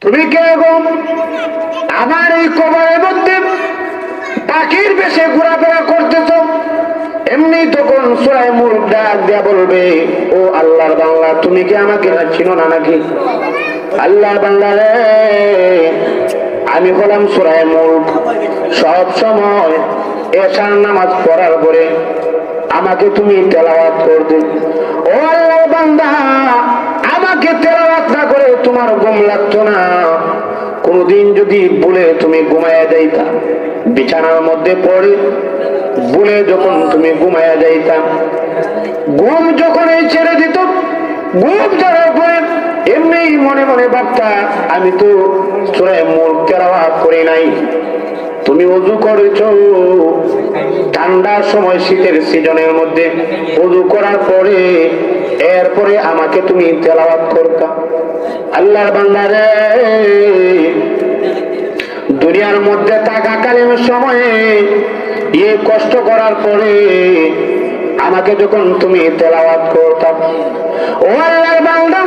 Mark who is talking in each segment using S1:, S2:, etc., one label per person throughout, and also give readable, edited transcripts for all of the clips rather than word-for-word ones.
S1: তুমি কে গো? আমার এই কবরের মধ্যে পাখির বেশে ঘোরাফেরা করতেছ। এমনি তখন সূরা মুলক ডাক দিয়া বলবে, ও আল্লাহর বান্দা, তুমি কি আমাকে চিনো না নাকি? আল্লাহর বান্দা রে, আমি হলাম সূরা মুলক। সব সময় এশার নামাজ পড়ার পরে আমাকে তুমি তেলাওয়াত করতে। ও আল্লাহর বান্দা, আমাকে তেলাওয়াত না করে তোমার ঘুম লাগতো না? কোনদিন যদি ভুলে তুমি ঘুমায়া যাইতা, বিছানার মধ্যে পড়ে ভুলে যখন তুমি ঘুমায়া যাইতা, ঘুম যখন এই ছেড়ে দিত, ঘুম যাওয়ার পরে এমনি মনে মনে ভাবতা, আমি তো সূরা মুলক তেলাওয়াত করি নাই। তুমি ওযু করেছো ঠান্ডার সময়, শীতের সিজনের মধ্যে ওযু করার পরে এরপরে আমাকে তুমি তেলাওয়াত করতা। আল্লাহর বান্দা রে, দুনিয়ার মধ্যে থাকাকালীন সময়ে এই কষ্ট করার পরে আমাকে যখন তুমি তেলাওয়াত করতা, ও আল্লাহর বান্দা,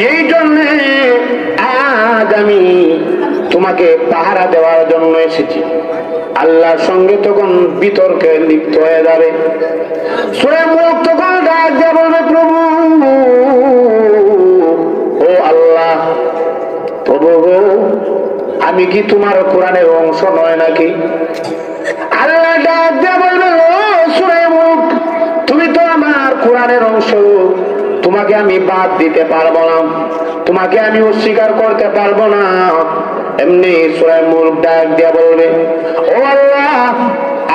S1: এই জন্য আজ আমি তোমাকে পাহারা দেওয়ার জন্য এসেছি। আল্লাহর সঙ্গে তখন বিতর্কে লিপ্ত হয়ে যাবে। সূরা মুলক তখন ডাক দিয়ে বলবে, প্রভু, ও আল্লাহ, প্রভু গো, আমি কি তোমার কোরআনের অংশ নয় নাকি? আল্লাহ ডাক দিয়ে বলবে, ও সূরা মুলক, তুমি তো আমার কোরআনের অংশ, তোমাকে আমি বাদ দিতে পারবো না, তোমাকে আমি অস্বীকার করতে পারবো না। এমনি সূরা মুলক ডাক দিয়া বলবে, ও আল্লাহ,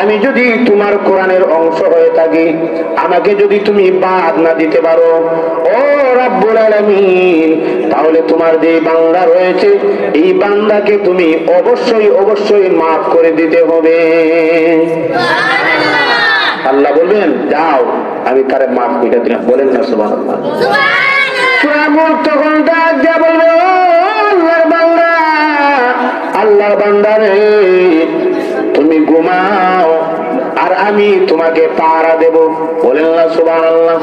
S1: আমি যদি তোমার কোরআনের অংশ হয়ে থাকি, আমাকে যদি তুমি বাদ না দিতে পারো, ও রব্বুল আলামিন, তাহলে তোমার যে বান্দা রয়েছে, এই বান্দাকে তুমি অবশ্যই অবশ্যই মাফ করে দিতে হবে। আল্লাহ বলবেন, যাও, আমি তারে মাফ করে দিলাম। বলেন না সুবহানাল্লাহ। সূরা মুলক তখন ডাক দিয়া বলবে, ও আল্লাহর বান্দা, আল্লাহর বান্দা রে, তুমি ঘুমাও আর আমি তোমাকে পাহারা দেব। বলেন না সুবহানাল্লাহ।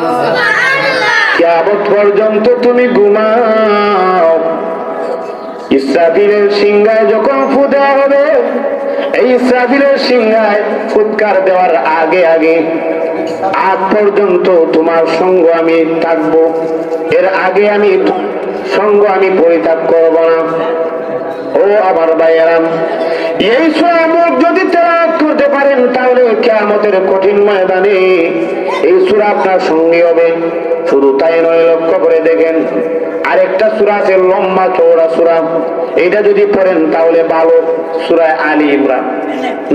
S1: কিয়ামত পর্যন্ত তুমি ঘুমাও। ইসরাফিলের সিংহায় যখন ফু দেওয়া হবে, এই ইসরাফিলের সিংহায় ফুৎকার দেওয়ার আগে আগে আজ পর্যন্ত তোমার সঙ্গ আমি থাকবো, এর আগে আমি সঙ্গ আমি পরিত্যাগ করব না। ও আমার ভাইয়েরা, এই সূরা মুলক যদি তেলাওয়াত করতে পারেন, তাহলে কিয়ামতের কঠিন ময়দানে এই সূরা আপনার সঙ্গী হবে। শুধু তাই নয়, লক্ষ্য করে দেখেন, আরেকটা সূরা আছে লম্বা চওড়া সূরা, এটা যদি পড়েন তাহলে ভালো। সূরা আলী ইমরান।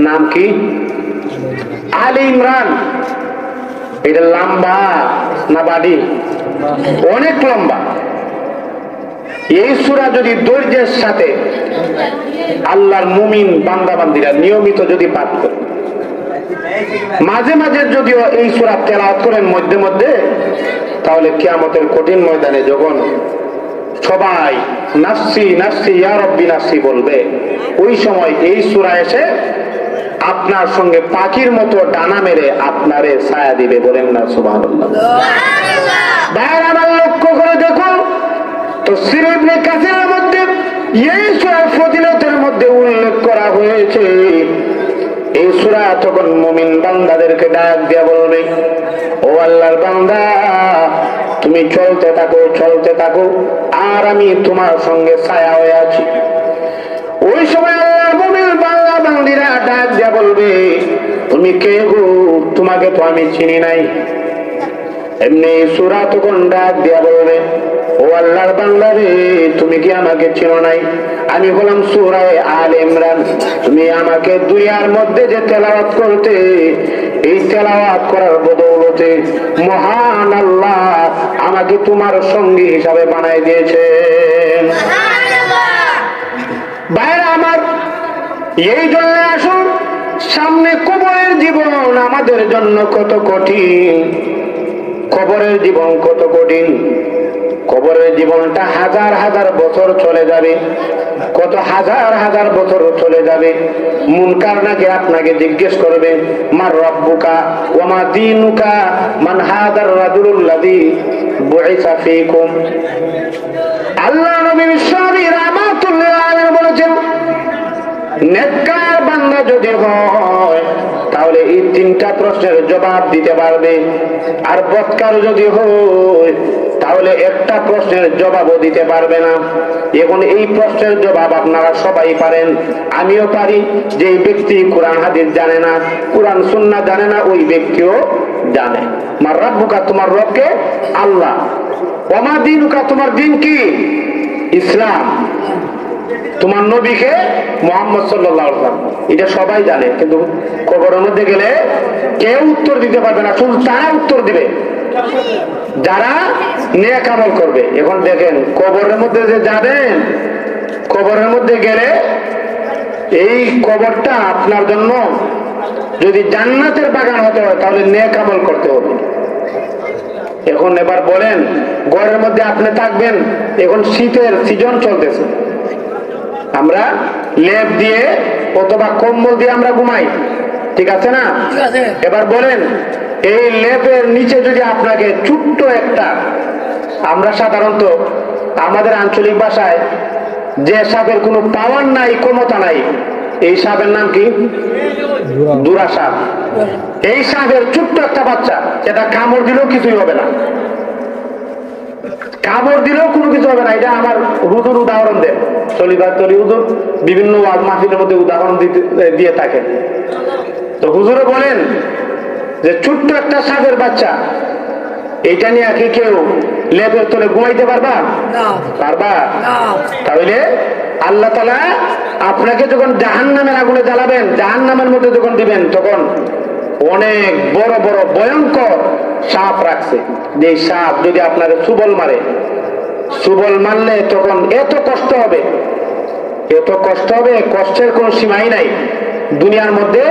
S1: নাম কি? আলী ইমরান। এটা লম্বা না বাড়ি? অনেক লম্বা। এই সূরা যদি ধৈর্যের সাথে আল্লাহর মুমিন বান্দা বান্দীরা নিয়মিত যদি পাঠ করে, মাঝে মাঝে যদিও এই সূরা তেলাওয়াত করেন মধ্যে মধ্যে, তাহলে কিয়ামতের কঠিন ময়দানে যখন সবাই নাফসি নাফসি ইয়া রাব্বি নাফসি বলবে, ওই সময় এই সূরা এসে আপনার সঙ্গে পাখির মতো ডানা মেরে আপনারে ছায়া দিবে। বলেন না সুবহানাল্লাহ। ভাইরা আমার, লক্ষ্য করে দেখুন, তাফসীর ইবনে কাসিরের মধ্যে এই সূরার ফজিলতের মধ্যে উল্লেখ করা হয়েছে, এই সূরা তখন মুমিন বান্দাদেরকে ডাক দিয়া বলবে, ও আল্লাহর বান্দা, তুমি চলতে থাকো চলতে থাকো, আর আমি তোমার সঙ্গে ছায়া হয়ে আছি। ওই সময় আল্লাহর মুমিন বান্দা বান্দীরা ডাক দিয়া বলবে, তুমি কে গো? তোমাকে তো আমি চিনি নাই। এমনি সূরা তখন ডাক দিয়া বলবে, ও আল্লাহর বান্দা রে, তুমি কি আমাকে চিনো নাই? আমি হলাম সূরা আলে ইমরান। তুমি আমাকে দুনিয়ার মধ্যে যে তেলাওয়াত করতে, এই তেলাওয়াত করার বদৌলতে মহান আল্লাহ আমাকে তোমার সঙ্গী হিসাবে বানাই দিয়েছে। ভাইরা আমার, এই জন্য আসুন, সামনে কবরের জীবন আমাদের জন্য কত কঠিন। কবরের জীবন কত কঠিন। কবরের জীবনটা হাজার হাজার বছর চলে যাবে, কত হাজার হাজার বছর চলে যাবে। মুনকার নাকি আপনাকে জিজ্ঞেস করবে, মার রাব্বুকা ওয়া মা দীনুকা মান হাদার রাজুলুল্লাযী বুইসা ফীকুম। আল্লাহ নবী বিশ্বনবী রাহমাতুল নেককার বান্দা যদি হয় তাহলে এই তিনটা প্রশ্নের জবাব দিতে পারবে, আর বদকার যদি হয় তাহলে একটা প্রশ্নের জবাবও দিতে পারবে না। এখন এই প্রশ্নের জবাব আপনারা সবাই পারেন, আমিও পারি। যে ব্যক্তি কোরআন হাদিস জানে না, কোরআন সুন্নাহ জানে না, ওই ব্যক্তিও জানে। মার রাব্বুকা, তোমার রবকে আল্লাহ। ওমা দীনুকা, তোমার দিন কি? ইসলাম। তোমার নবীকে মুহাম্মদ সাল্লাল্লাহু আলাইহি ওয়াসাল্লাম। এটা সবাই জানে, কিন্তু কবরের মধ্যে গেলে কেউ উত্তর দিতে পারবে না। শুধু তারা উত্তর দিবে যারা নেক আমল করবে। এখন দেখেন, কবরের মধ্যে যে যাবেন, কবরের মধ্যে গেলে এই কবরটা আপনার জন্য যদি জান্নাতের বাগান হতে হয় তাহলে নেক আমল করতে হবে। এখন এবার বলেন, ঘরের মধ্যে আপনি থাকবেন, এখন শীতের সিজন চলতেছে, আমরা লেপ দিয়ে অথবা কম্বল দিয়ে আমরা ঘুমাই, ঠিক আছে না? এবার বলেন, এই লেপের নিচে যদি আপনাকে ছোট্ট একটা, আমরা সাধারণত আমাদের আঞ্চলিক ভাষায় যে সাপের কোনো পাওয়ার নাই, ক্ষমতা নাই, এই সাপের নাম কি? দুরা সাপ। এই সাপের ছোট্ট একটা বাচ্চা, এটা কামড় দিলেও কিছুই হবে না, কামড় দিলেও কোনো কিছু হবে না। এটা আমার হুজুর উদাহরণ দেন, সলিদার তলি হুজুর বিভিন্ন ওয়াজ মাহফিলের মধ্যে উদাহরণ দিয়ে থাকেন। তো হুজুরে বলেন যে ছোট্ট একটা সাপের বাচ্চা, এইটা নিয়ে কি কেউ লেপের তলে ঘুমাইতে পারবা? পারবা? তাহলে আল্লাহ তাআলা আপনাকে যখন জাহান্নামের আগুনে জ্বালাবেন, জাহান্নামের মধ্যে যখন দিবেন, তখন অনেক বড় বড় ভয়ঙ্কর সাপ রাখছে। যে সাপ যদি আপনাকে সুবল মারে, সুবল মারলে তখন এত কষ্ট হবে, এত কষ্ট হবে, কষ্টের কোনো সীমাই নাই। দুনিয়ার মধ্যে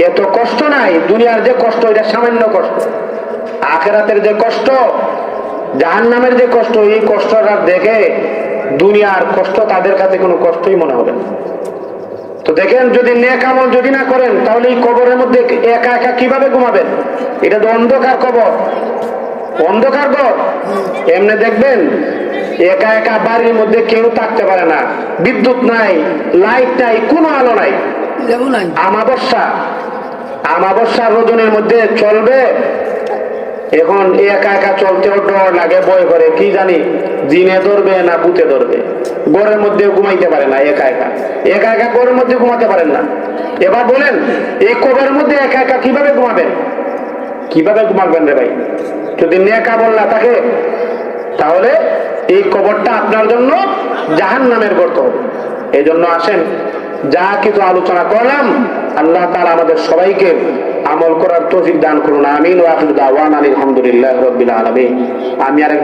S1: এত কষ্ট নাই। দুনিয়ার যে কষ্ট, এটা সামান্য কষ্ট। আখিরাতের যে কষ্ট, জাহান্নামের যে কষ্ট, এই কষ্টটা দেখে দুনিয়ার কষ্ট তাদের কাছে কোনো কষ্টই মনে হবে না। তো দেখেন, যদি নেক আমল যদি না করেন তাহলে এই কবরের মধ্যে একা একা কিভাবে ঘুমাবেন? এটা তো অন্ধকার কবর, অন্ধকার ঘর। এমনি দেখবেন একা একা বাড়ির মধ্যে কেউ থাকতে পারে না, বিদ্যুৎ নাই, লাইট নাই, কোনো আলো নাই। আমাবস্যা, আমাবস্যা রজনীর মধ্যে চলবে। এখন একা একা চলতেও ডর লাগে, ভয় করে, কি জানি জিনে ধরবে না ভূতে ধরবে। ঘরের মধ্যে ঘুমাইতে পারে না, একা একা, একা একা ঘরের মধ্যে ঘুমাতে পারেন না। এবার বলেন, এই কবরের মধ্যে একা একা কিভাবে ঘুমাবেন? কিভাবে ঘুমাবেন রে ভাই? যদি নেক আমল না থাকে তাহলে এই কবরটা আপনার জন্য জাহান্নামের গর্ত হবে। এই জন্য আসেন, যা কিছু আলোচনা করলাম, আল্লাহ তাআলা আমাদের সবাইকে আমল করার তৌফিক দান করুন। আমিন। ওয়া আখিরু দাওয়ানা আলহামদুলিল্লাহি রাব্বিল আলামিন। আমি আরেক